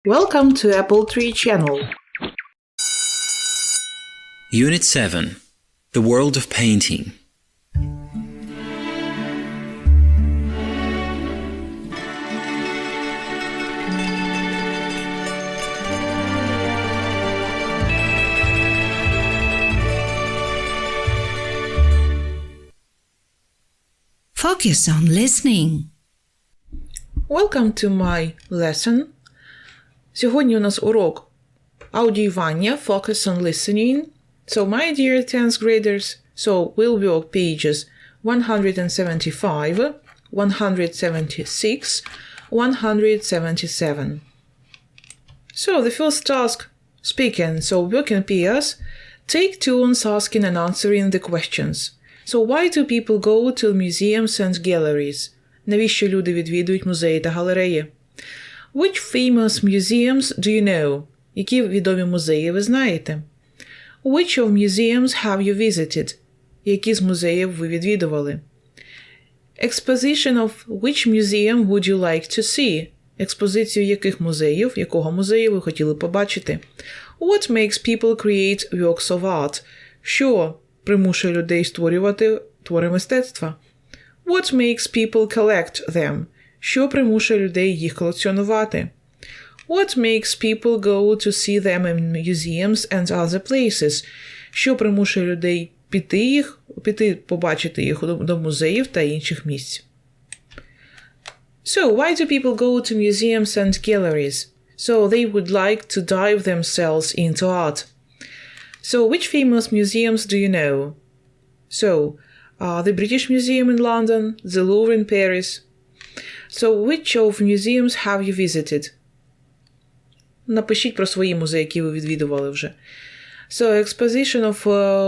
Welcome to Apple Tree channel. Unit 7. The World of Painting. Focus on listening. Welcome to my lesson. Сьогодні у нас урок аудіювання, focus on listening. So, my dear 10th graders, so we'll work pages 175, 176, 177. So, the first task, speaking, so work in pairs, take turns asking and answering the questions. So, why do people go to museums and galleries? Навіщо люди відвідують музеї та галереї? Which famous museums do you know? Які відомі музеї ви знаєте? Which of museums have you visited? Які з музеїв ви відвідували? Exposition of which museum would you like to see? Експозицію яких музеїв, якого музею ви хотіли побачити? What makes people create works of art? Що примушує людей створювати твори мистецтва? What makes people collect them? Що примушує людей їх колекціонувати? What makes people go to see them in museums and other places? Що примушує людей піти побачити їх до музеїв та інших місць? So, why do people go to museums and galleries? So, they would like to dive themselves into art. So, which famous museums do you know? So, the British Museum in London, the Louvre in Paris. So, which of museums have you visited? Напишіть про свої музеї, які ви відвідували вже. So, exposition of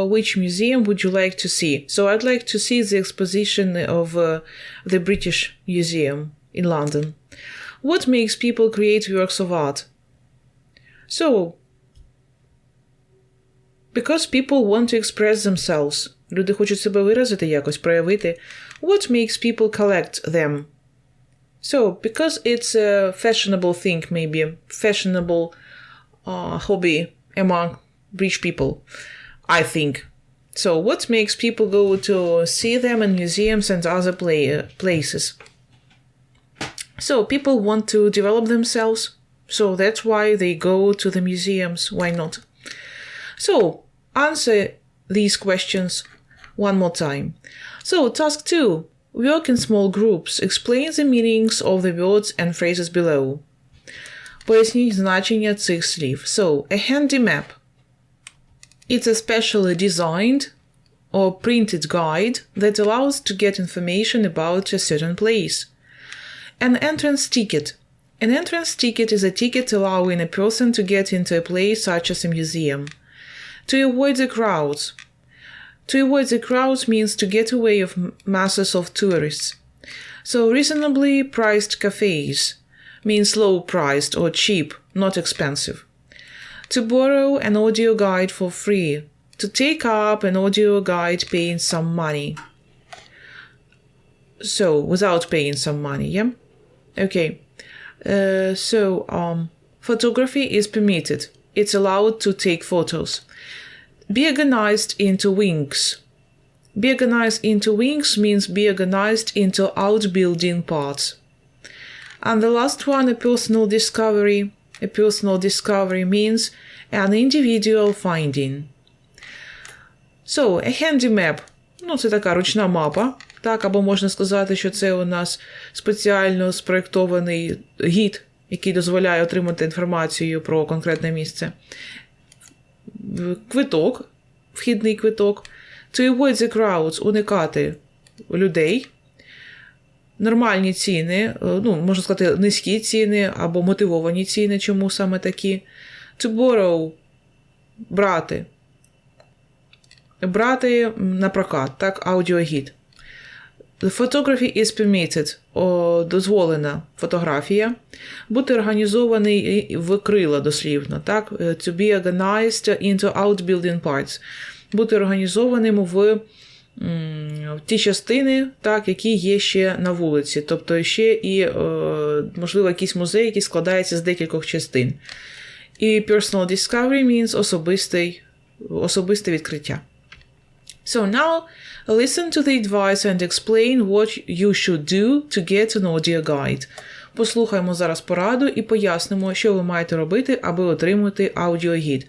which museum would you like to see? So, I'd like to see the exposition of the British Museum in London. What makes people create works of art? So, because people want to express themselves. Люди хочуть себе виразити якось, проявити. What makes people collect them? So, because it's a fashionable thing, maybe, fashionable hobby among rich people, I think. So, what makes people go to see them in museums and other places? So, people want to develop themselves, so that's why they go to the museums, why not? So, answer these questions one more time. So, task 2. Work in small groups. Explain the meanings of the words and phrases below. Поясніть значення цих слів. So, a handy map. It's a specially designed or printed guide that allows to get information about a certain place. An entrance ticket. An entrance ticket is a ticket allowing a person to get into a place such as a museum. To avoid the crowds. To avoid the crowds means to get away of masses of tourists. So reasonably priced cafes means low priced or cheap, not expensive. To borrow an audio guide for free. To take up an audio guide paying some money. So without paying some money, yeah? Okay. Photography is permitted. It's allowed to take photos. Be organized into wings. Be organized into wings means be organized into outbuilding parts. And the last one, a personal discovery. A personal discovery means an individual finding. So, a handy map. Це така ручна мапа. Так, або можна сказати, що це у нас спеціально спроєктований гід, який дозволяє отримати інформацію про конкретне місце. Квиток, вхідний квиток. To avoid the crowds, уникати людей. Нормальні ціни, можна сказати, низькі ціни або мотивовані ціни, чому саме такі. To borrow, брати. Брати на прокат, так, аудіогід. The photography is permitted, дозволена фотографія. Бути організований в крила дослівно, так? To be organized into outbuilding parts. Бути організованим в ті частини, так, які є ще на вулиці. Тобто ще і, можливо, якийсь музей, який складається з декількох частин. І personal discovery means особисте відкриття. So now, listen to the advice and explain what you should do to get an audio guide. Послухаємо зараз пораду і пояснимо, що ви маєте робити, аби отримати аудіогід.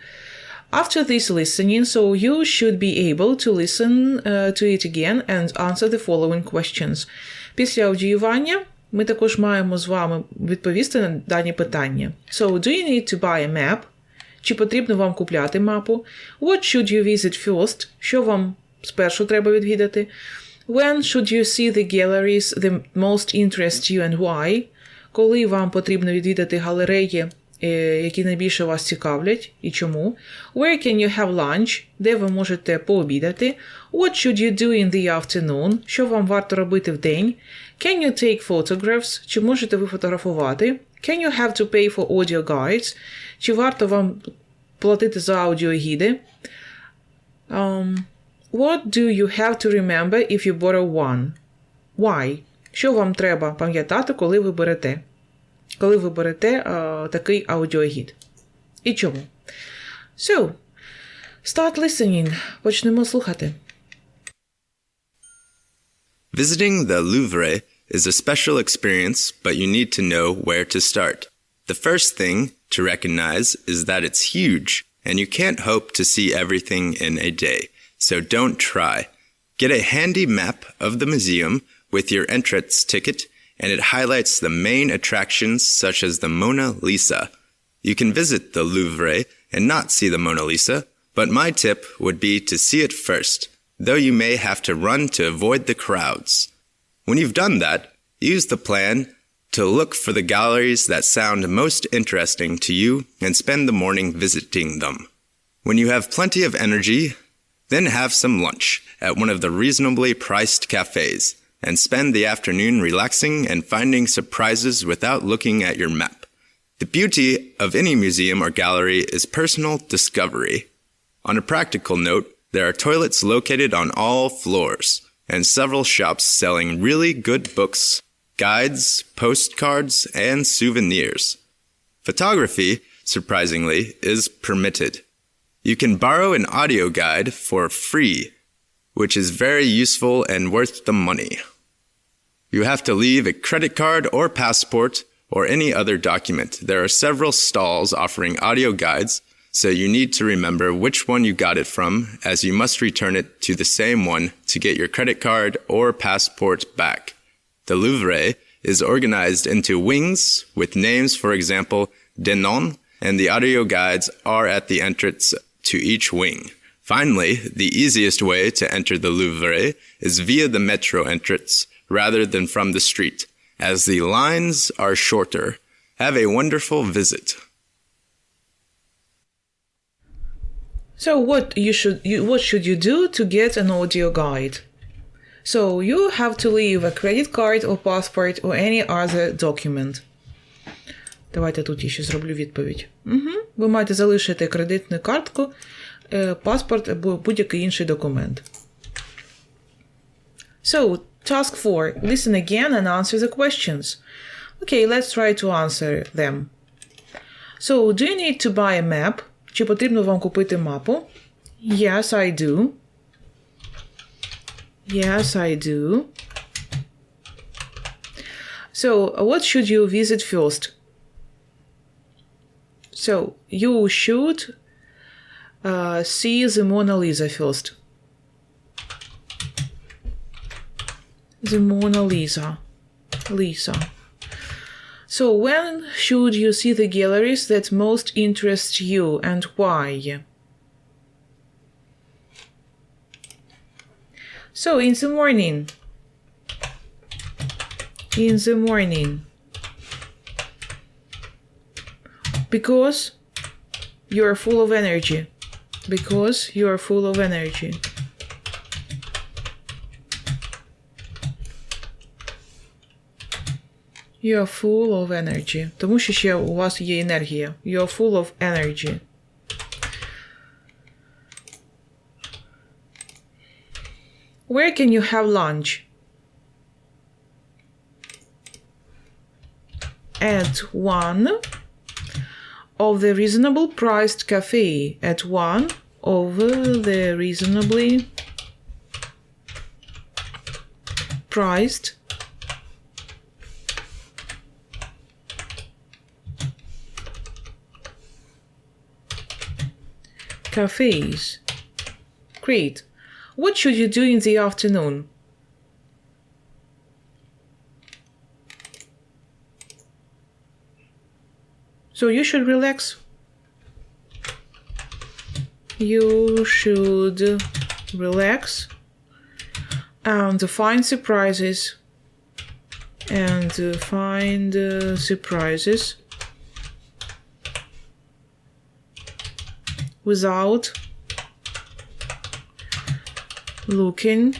After this listening, so you should be able to listen to it again and answer the following questions. Після аудіювання ми також маємо з вами відповісти на дані питання. So, do you need to buy a map? Чи потрібно вам купляти мапу? What should you visit first? Що вам спершу треба відвідати? When should you see the galleries that most interest you and why? Коли вам потрібно відвідати галереї, які найбільше вас цікавлять і чому? Where can you have lunch? Де ви можете пообідати? What should you do in the afternoon? Що вам варто робити вдень? Can you take photographs? Чи можете ви фотографувати? Can you have to pay for audio guides? Чи варто вам платити за аудіогіди? What do you have to remember if you borrow one? Why? Що вам треба пам'ятати, коли ви берете? Коли ви берете такий аудіогід. І чому? So, start listening. Почнемо слухати. Visiting the Louvre is a special experience, but you need to know where to start. The first thing to recognize is that it's huge, and you can't hope to see everything in a day, so don't try. Get a handy map of the museum with your entrance ticket, and it highlights the main attractions such as the Mona Lisa. You can visit the Louvre and not see the Mona Lisa, but my tip would be to see it first, though you may have to run to avoid the crowds. When you've done that, use the plan to look for the galleries that sound most interesting to you and spend the morning visiting them. When you have plenty of energy, then have some lunch at one of the reasonably priced cafes, and spend the afternoon relaxing and finding surprises without looking at your map. The beauty of any museum or gallery is personal discovery. On a practical note, there are toilets located on all floors, and several shops selling really good books, guides, postcards, and souvenirs. Photography, surprisingly, is permitted. You can borrow an audio guide for free, which is very useful and worth the money. You have to leave a credit card or passport or any other document. There are several stalls offering audio guides, so you need to remember which one you got it from, as you must return it to the same one to get your credit card or passport back. The Louvre is organized into wings with names, for example, Denon, and the audio guides are at the entrance to each wing. Finally, the easiest way to enter the Louvre is via the metro entrance rather than from the street, as the lines are shorter. Have a wonderful visit. So what should you do to get an audio guide? So you have to leave a credit card or passport or any other document. Давайте тут я ще зроблю відповідь. Ви маєте залишити кредитну картку, паспорт або будь-який інший документ. So, task 4. Listen again and answer the questions. Okay, let's try to answer them. So, do you need to buy a map? Чи потрібно вам купити мапу? Yes, I do. Yes, I do. So, what should you visit first? So, you should see the Mona Lisa first. The Mona Lisa. So, when should you see the galleries that most interest you and why? So, in the morning. In the morning. Because you are full of energy. Because you are full of energy. You are full of energy. Тому що ще у вас є енергія. You are full of energy. Where can you have lunch? At one of the reasonable priced cafe. At one of the reasonably priced cafes. Great. What should you do in the afternoon? So you should relax. You should relax and find surprises. And find surprises without looking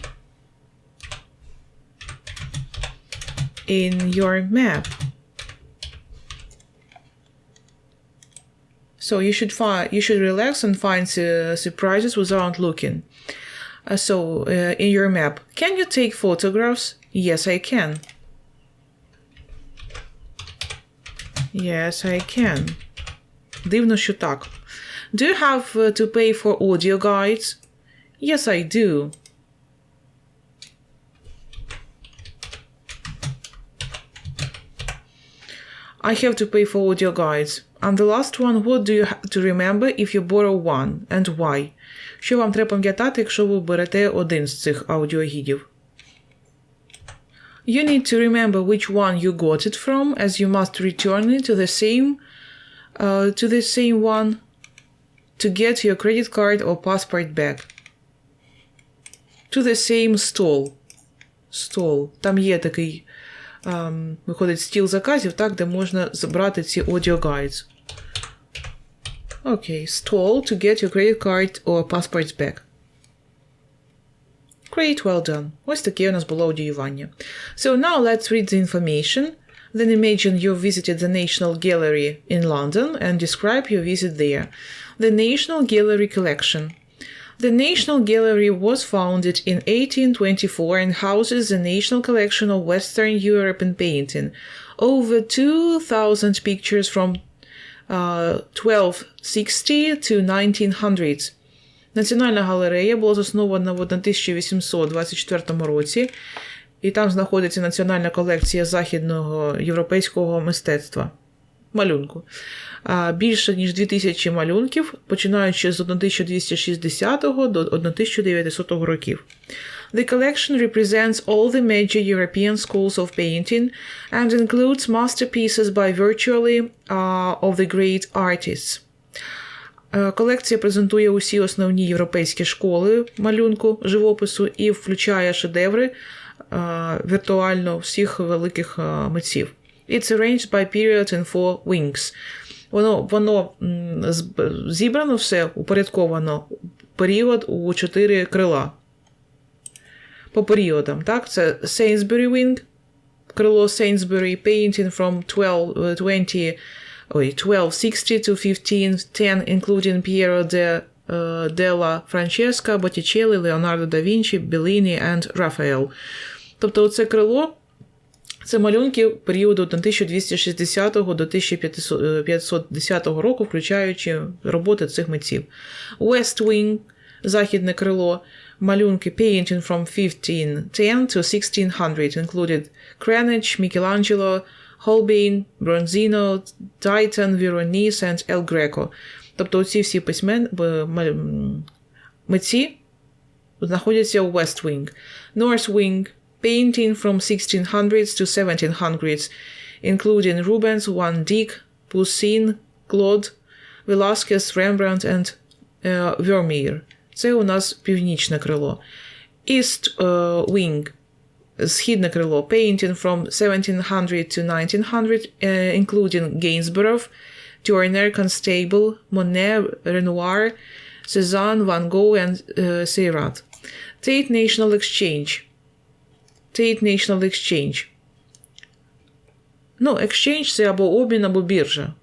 in your map. So you should relax and find surprises without looking. In your map. Can you take photographs? Yes, I can. Yes, I can. Дивно, що так. Do you have to pay for audio guides? Yes, I do. I have to pay for audio guides. And the last one, what do you have to remember if you borrow one, and why? Що вам треба пам'ятати, якщо ви берете один з цих аудіогідів? You need to remember which one you got it from, as you must return it to the same one to get your credit card or passport back. To the same stall. Stall. Там є такий, виходить, стіл заказів, так, де можна забрати ці audio guides. Okay, stall to get your credit card or passport back. Great, well done. Ось таке у нас було аудіювання. So now let's read the information. Then imagine you visited the National Gallery in London and describe your visit there. The National Gallery collection. The National Gallery was founded in 1824 and houses the National Collection of Western European painting. Over 2,000 pictures from 1260 to 1900s. Національна галерея була заснована в 1824 році, і там знаходиться національна колекція західного європейського мистецтва. Малюнку. Більше ніж 2000 малюнків, починаючи з 1260 до 1900 років. The collection represents all the major European schools of painting and includes masterpieces by virtually of the great artists. Колекція презентує усі основні європейські школи малюнку, живопису і включає шедеври віртуально всіх великих митців. It's arranged by period in 4 wings. Воно зібрано все, упорядковано, період у 4 крила. По періодам, так? Це Sainsbury Wing, крило Sainsbury, painting from 1260 to 1510, including Piero della Francesca, Botticelli, Leonardo da Vinci, Bellini and Raphael. Тобто оце крило – це малюнки періоду 1260 до 1510 року, включаючи роботи цих митців. West Wing – західне крило, малюнки painting from 1510 to 1600, included Greenwich, Michelangelo, Holbein, Bronzino, Titan, Veronese and El Greco. Тобто ці всі митці знаходяться у West Wing. North Wing – painting from 1600s to 1700s, including Rubens, Van Dyck, Poussin, Claude, Velasquez, Rembrandt and Vermeer. Це у нас північне крило. East Wing – східне крило, painting from 1700 to 1900, including Gainsborough, Turner, Constable, Monet, Renoir, Cézanne, Van Gogh and Seurat. Tate National Exchange. Tate National Exchange. Exchange – це або обмін, або біржа.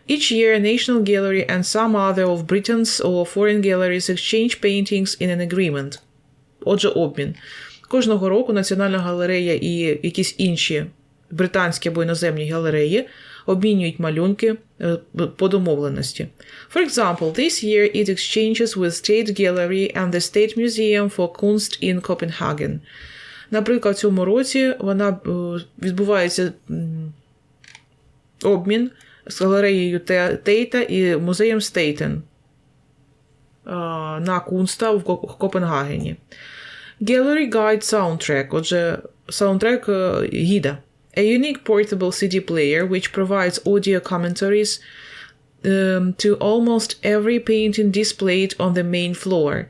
Each year, National Gallery and some other of Britain's or foreign galleries exchange paintings in an agreement. Отже, обмін. Кожного року Національна галерея і якісь інші британські або іноземні галереї обмінюють малюнки по домовленості. For example, this year it exchanges with State Gallery and the State Museum for Kunst in Copenhagen. Наприклад, в цьому році відбувається обмін з галереєю Тейта і музеєм Стейтен на Кунста в Копенгагені. Gallery Guide Soundtrack, отже, саундтрек гіда. A unique portable CD player which provides audio commentaries to almost every painting displayed on the main floor.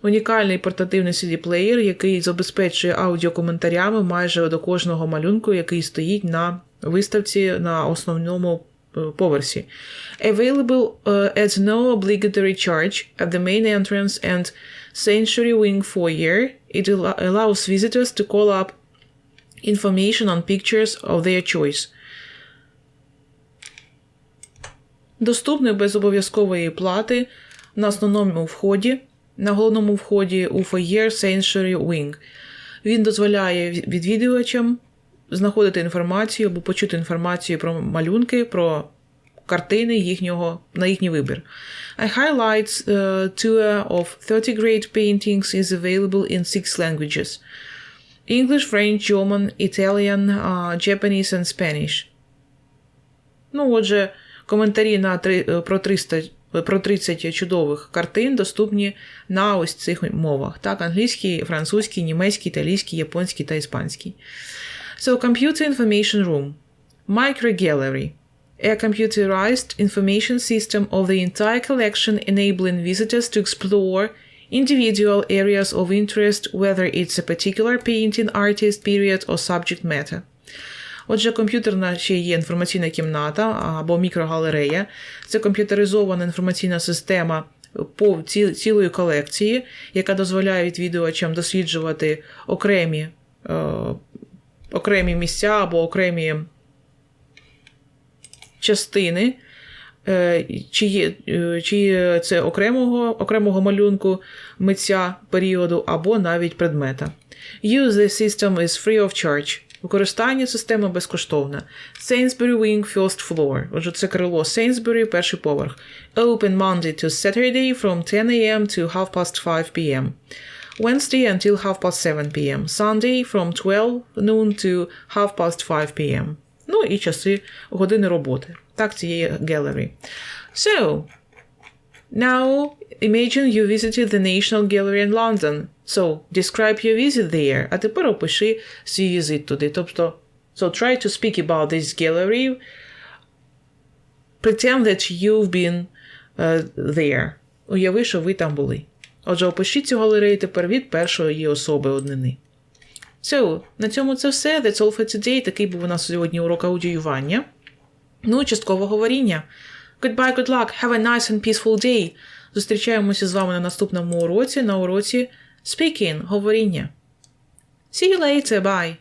Унікальний портативний CD-плеєр, який забезпечує аудіокоментарями майже до кожного малюнку, який стоїть на виставці на основному поверсі. Available at no obligatory charge at the main entrance and Sanctuary Wing foyer, it allows visitors to call up information on pictures of their choice. Доступний без обов'язкової плати на основному вході, на головному вході у фоєр Sanctuary Wing. Він дозволяє відвідувачам знаходити інформацію або почути інформацію про малюнки, про картини на їхній вибір. A highlights tour of 30 great paintings is available in 6 languages. English, French, German, Italian, Japanese and Spanish. Отже, коментарі про 30 чудових картин доступні на ось цих мовах. Так, англійський, французький, німецький, італійський, японський та іспанський. So, Computer Information Room. Microgallery. A computerized information system of the entire collection enabling visitors to explore individual areas of interest, whether it's a particular painting, artist, period or subject matter. Отже, комп'ютерна ще є інформаційна кімната або мікрогалерея. Це комп'ютеризована інформаційна система по цілої колекції, яка дозволяє відвідувачам досліджувати окремі місця або окремі частини, чи це окремого малюнку, митця, періоду або навіть предмета. Use the system is free of charge. Використання системи безкоштовне. Sainsbury Wing First Floor. Отже, це крило Sainsbury, перший поверх. Open Monday to Saturday from 10 a.m. to 5:30 p.m. Wednesday until 7:30 p.m. Sunday from 12 noon to 5:30 p.m. І часи, години роботи. Так, цієї gallery. So, now imagine you visited the National Gallery in London. So, describe your visit there. А тепер опиши свій візит туди. Тобто, so try to speak about this gallery. Pretend that you've been there. Уяви, що ви там були. Отже, опишіть цю галерею тепер від першої особи однини. So, на цьому це все. That's all for today. Такий був у нас сьогодні урок аудіювання. Часткове говоріння. Goodbye, good luck. Have a nice and peaceful day. Зустрічаємося з вами на наступному уроці, на уроці Speaking, говоріння. See you later. Bye.